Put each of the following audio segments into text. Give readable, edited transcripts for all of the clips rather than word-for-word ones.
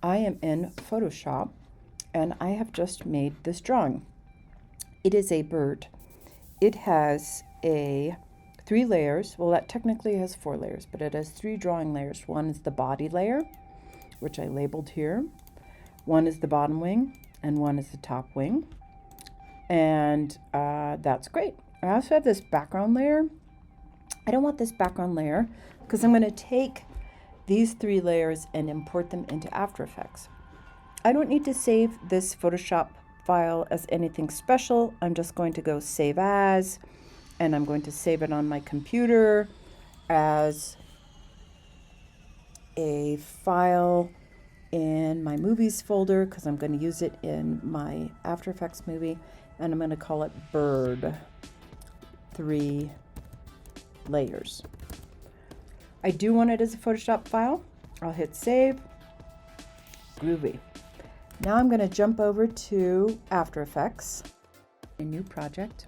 I am in Photoshop and I have just made this drawing. It is a bird. It has a 3 layers. Well, that technically has 4 layers, but it has 3 drawing layers. One is the body layer, which I labeled here. One is the bottom wing, and one is the top wing. And that's great. I also have this background layer. I don't want this background layer because I'm going to take these 3 layers and import them into After Effects. I don't need to save this Photoshop file as anything special. I'm just going to go save as, and I'm going to save it on my computer as a file in my movies folder because I'm going to use it in my After Effects movie, and I'm going to call it Bird 3 Layers. I do want it as a Photoshop file. I'll hit save. Groovy. Now I'm going to jump over to After Effects, a new project,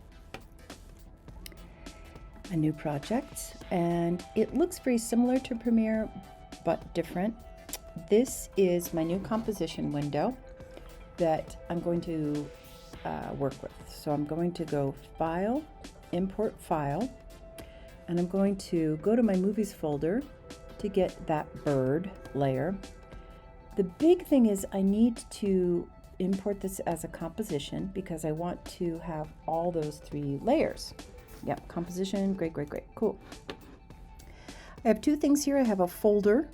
and it looks very similar to Premiere, but different. This is my new composition window that I'm going to work with. So I'm going to go File, Import File, and I'm going to go to my Movies folder to get that bird layer. The big thing is I need to import this as a composition because I want to have all those 3 layers. Yep, composition, great, cool. I have 2 things here. I have a folder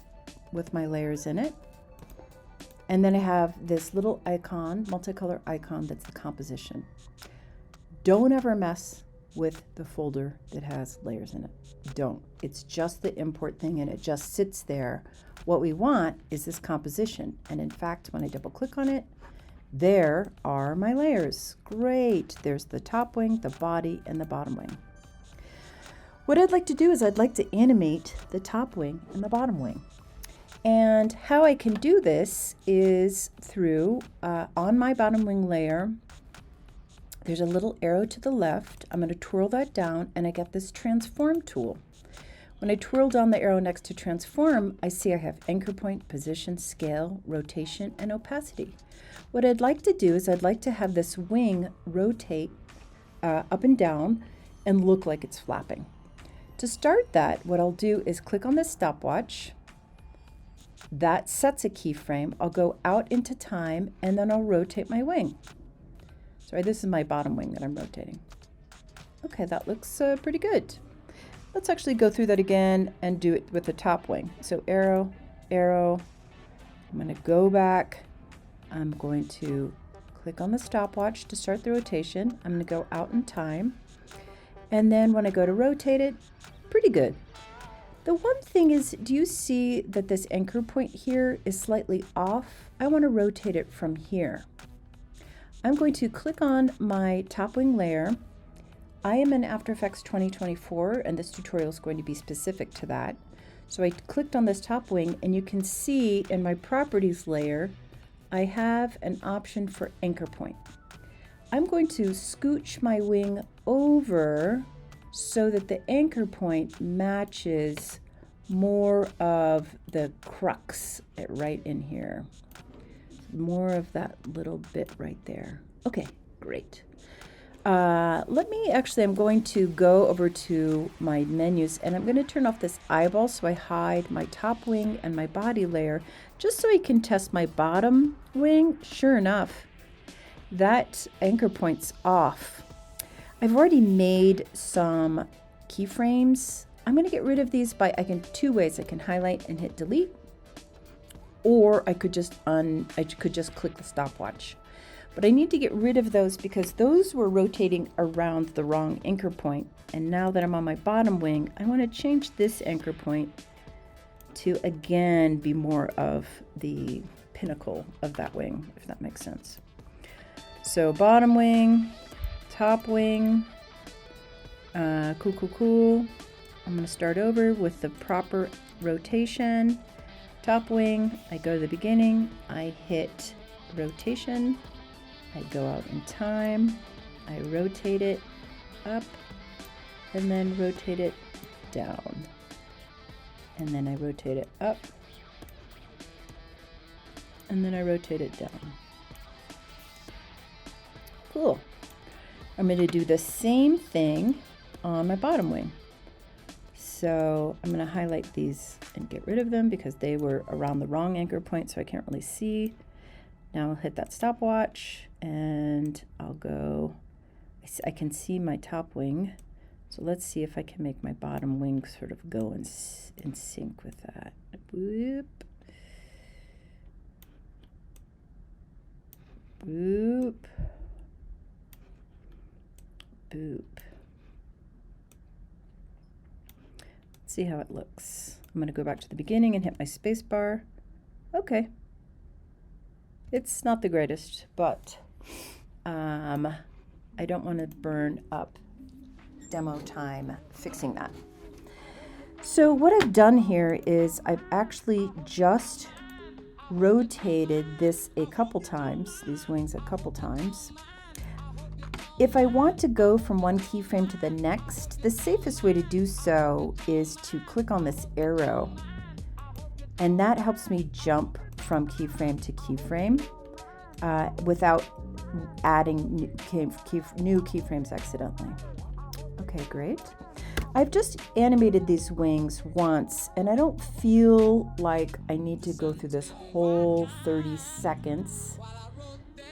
with my layers in it. And then I have this little icon, multicolor icon, that's the composition. Don't ever mess with the folder that has layers in it. Don't. It's just the import thing and it just sits there. What we want is this composition. And in fact, when I double click on it, there are my layers. Great. There's the top wing, the body, and the bottom wing. What I'd like to do is I'd like to animate the top wing and the bottom wing. And how I can do this is through, on my bottom wing layer, there's a little arrow to the left. I'm going to twirl that down and I get this transform tool. When I twirl down the arrow next to transform, I see I have anchor point, position, scale, rotation, and opacity. What I'd like to do is I'd like to have this wing rotate up and down and look like it's flapping. To start that, what I'll do is click on the stopwatch. That sets a keyframe. I'll go out into time and then I'll rotate my wing. Sorry, this is my bottom wing that I'm rotating. Okay, that looks pretty good. Let's actually go through that again and do it with the top wing. So arrow, arrow. I'm going to go back. I'm going to click on the stopwatch to start the rotation. I'm going to go out in time. And then when I go to rotate it, pretty good. The one thing is, do you see that this anchor point here is slightly off? I want to rotate it from here. I'm going to click on my top wing layer. I am in After Effects 2024, and this tutorial is going to be specific to that. So I clicked on this top wing, and you can see in my properties layer, I have an option for anchor point. I'm going to scooch my wing over so that the anchor point matches more of the crux right in here. More of that little bit right there. Okay, great. I'm going to go over to my menus and I'm going to turn off this eyeball so I hide my top wing and my body layer just so I can test my bottom wing. Sure enough, that anchor point's off. I've already made some keyframes. I'm going to get rid of these by 2 ways. I can highlight and hit delete, or I could just click the stopwatch. But I need to get rid of those because those were rotating around the wrong anchor point. And now that I'm on my bottom wing, I want to change this anchor point to again be more of the pinnacle of that wing, if that makes sense. So bottom wing, top wing, cool. I'm going to start over with the proper rotation. Top wing, I go to the beginning, I hit rotation, I go out in time, I rotate it up, and then rotate it down. And then I rotate it up, and then I rotate it down. Cool. I'm going to do the same thing on my bottom wing. So I'm going to highlight these and get rid of them because they were around the wrong anchor point, so I can't really see. Now I'll hit that stopwatch and I'll go, I can see my top wing. So let's see if I can make my bottom wing sort of go in sync with that. Boop. Boop. Boop. See how it looks. I'm going to go back to the beginning and hit my space bar. Okay. It's not the greatest, but I don't want to burn up demo time fixing that. So what I've done here is I've actually just rotated this a couple times, these wings a couple times. If I want to go from one keyframe to the next, the safest way to do so is to click on this arrow, and that helps me jump from keyframe to keyframe without adding new keyframes accidentally. Okay, great. I've just animated these wings once, and I don't feel like I need to go through this whole 30 seconds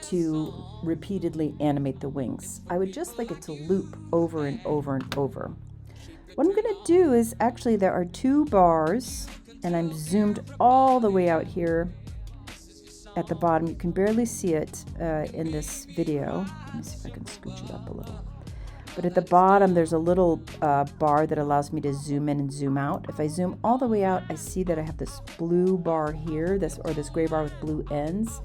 to repeatedly animate the wings. I would just like it to loop over and over and over. What I'm going to do is actually there are two bars, and I'm zoomed all the way out here at the bottom. You can barely see it in this video. Let me see if I can scooch it up a little. But at the bottom there's a little bar that allows me to zoom in and zoom out. If I zoom all the way out, I see that I have this blue bar here, this gray bar with blue ends.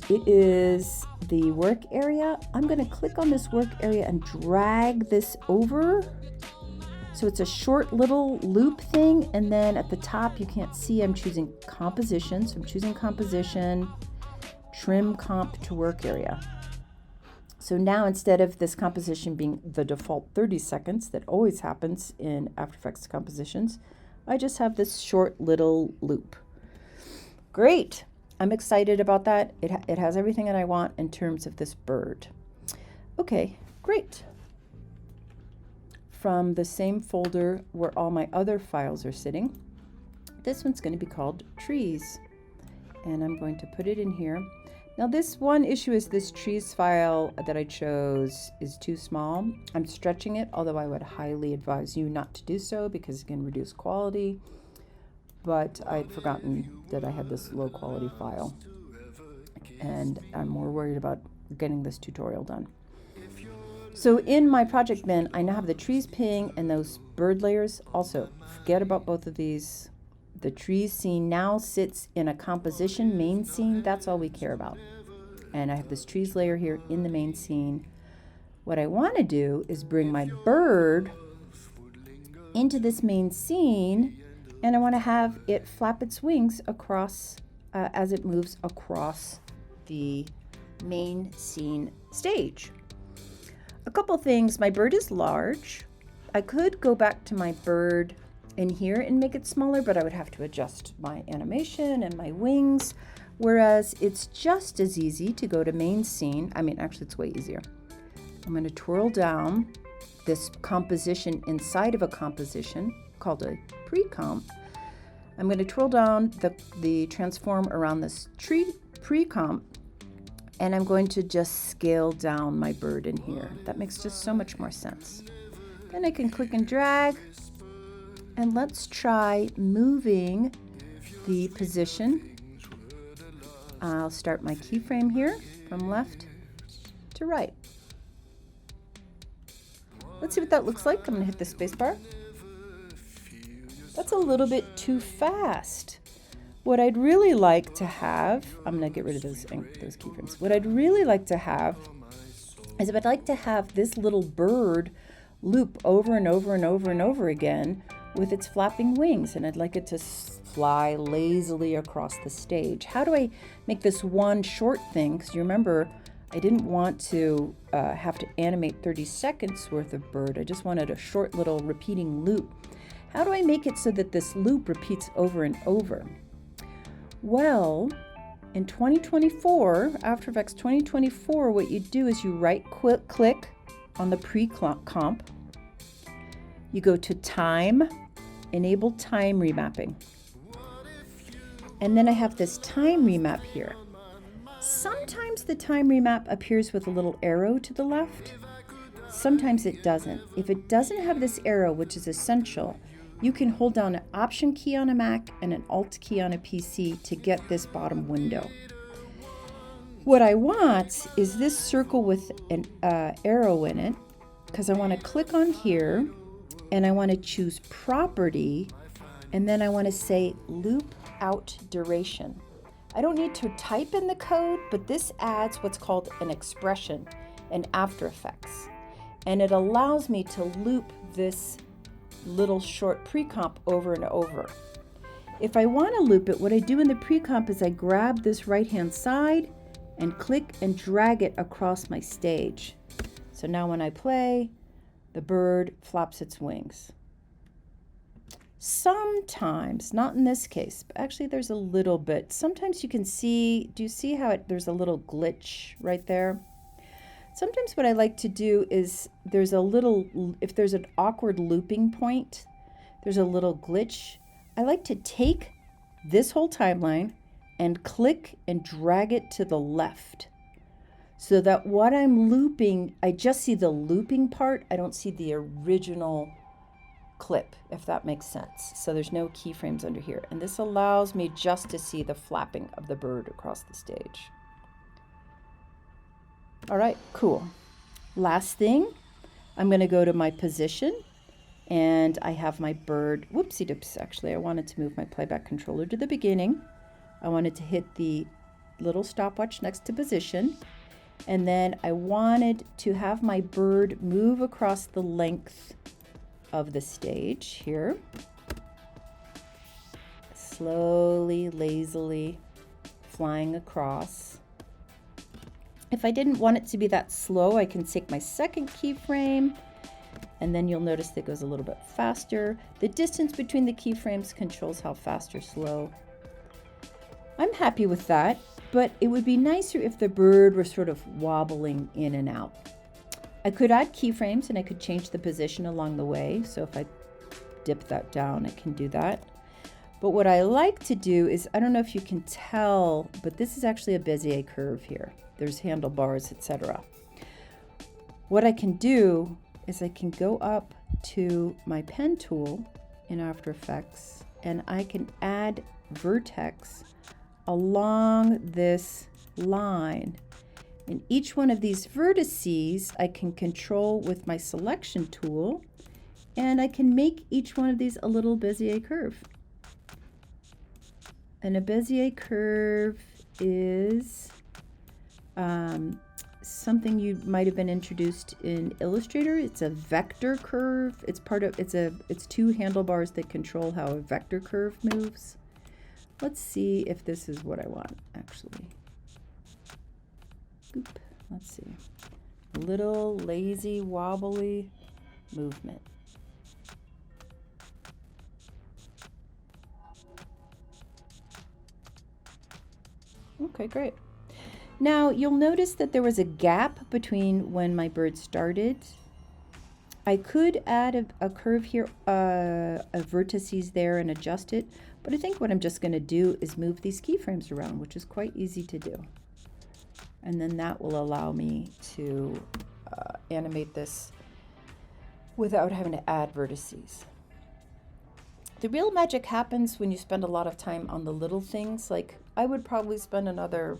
It is the work area. I'm going to click on this work area and drag this over. So it's a short little loop thing. And then at the top, you can't see, I'm choosing composition. So I'm choosing composition, trim comp to work area. So now instead of this composition being the default 30 seconds that always happens in After Effects compositions, I just have this short little loop. Great. I'm excited about that. It has everything that I want in terms of this bird. Okay, great. From the same folder where all my other files are sitting, this one's going to be called Trees. And I'm going to put it in here. Now this one issue is this trees file that I chose is too small. I'm stretching it, although I would highly advise you not to do so because it can reduce quality. But I'd forgotten that I had this low quality file, and I'm more worried about getting this tutorial done. So in my project bin, I now have the trees ping and those bird layers. Also, forget about both of these. The trees scene now sits in a composition main scene. That's all we care about. And I have this trees layer here in the main scene. What I want to do is bring my bird into this main scene, and I want to have it flap its wings across as it moves across the main scene stage. A couple things. My bird is large. I could go back to my bird in here and make it smaller, but I would have to adjust my animation and my wings, whereas it's just as easy to go to main scene. I mean, actually it's way easier. I'm going to twirl down this composition inside of a composition called a pre-comp. I'm going to twirl down the transform around this tree pre-comp, and I'm going to just scale down my bird in here. That makes just so much more sense. Then I can click and drag, and let's try moving the position. I'll start my keyframe here from left to right. Let's see what that looks like. I'm going to hit the space bar. That's a little bit too fast. What I'd really like to have, I'm going to get rid of those keyframes. What I'd really like to have is if I'd like to have this little bird loop over and over and over and over again with its flapping wings, and I'd like it to fly lazily across the stage. How do I make this one short thing? Because you remember, I didn't want to have to animate 30 seconds worth of bird. I just wanted a short little repeating loop. How do I make it so that this loop repeats over and over? Well, in 2024, After Effects 2024, what you do is you right-click on the pre-comp. You go to Time, Enable Time Remapping. And then I have this time remap here. Sometimes the time remap appears with a little arrow to the left. Sometimes it doesn't. If it doesn't have this arrow, which is essential, you can hold down an Option key on a Mac and an Alt key on a PC to get this bottom window. What I want is this circle with an arrow in it, because I want to click on here and I want to choose Property, and then I want to say Loop Out Duration. I don't need to type in the code, but this adds what's called an expression in After Effects. And it allows me to loop this little short pre-comp over and over. If I want to loop it, what I do in the pre-comp is I grab this right-hand side and click and drag it across my stage. So now when I play, the bird flaps its wings. Sometimes, not in this case, but actually there's a little bit. Sometimes you can see, do you see how there's a little glitch right there? Sometimes what I like to do is there's a little, if there's an awkward looping point, there's a little glitch. I like to take this whole timeline and click and drag it to the left so that what I'm looping, I just see the looping part. I don't see the original clip, if that makes sense. So there's no keyframes under here. And this allows me just to see the flapping of the bird across the stage. All right, cool. Last thing, I'm going to go to my position and I have my bird. Whoopsie doops, actually, I wanted to move my playback controller to the beginning. I wanted to hit the little stopwatch next to position. And then I wanted to have my bird move across the length of the stage here. Slowly, lazily flying across. If I didn't want it to be that slow, I can take my second keyframe, and then you'll notice that it goes a little bit faster. The distance between the keyframes controls how fast or slow. I'm happy with that, but it would be nicer if the bird were sort of wobbling in and out. I could add keyframes and I could change the position along the way. So if I dip that down, I can do that. But what I like to do is, I don't know if you can tell, but this is actually a Bezier curve here. There's handlebars, etc. What I can do is I can go up to my pen tool in After Effects and I can add vertex along this line. And each one of these vertices I can control with my selection tool, and I can make each one of these a little Bezier curve. And a Bezier curve is something you might have been introduced in Illustrator. It's a vector curve. It's two handlebars that control how a vector curve moves. Let's see if this is what I want, actually. Oop, let's see. A little lazy, wobbly movement. Okay, great. Now you'll notice that there was a gap between when my bird started. I could add a curve here, a vertices there and adjust it, but I think what I'm just going to do is move these keyframes around, which is quite easy to do. And then that will allow me to animate this without having to add vertices. The real magic happens when you spend a lot of time on the little things. Like I would probably spend another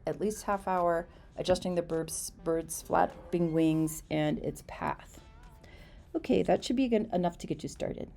at least half hour adjusting the bird's flapping wings and its path. Okay, that should be enough to get you started.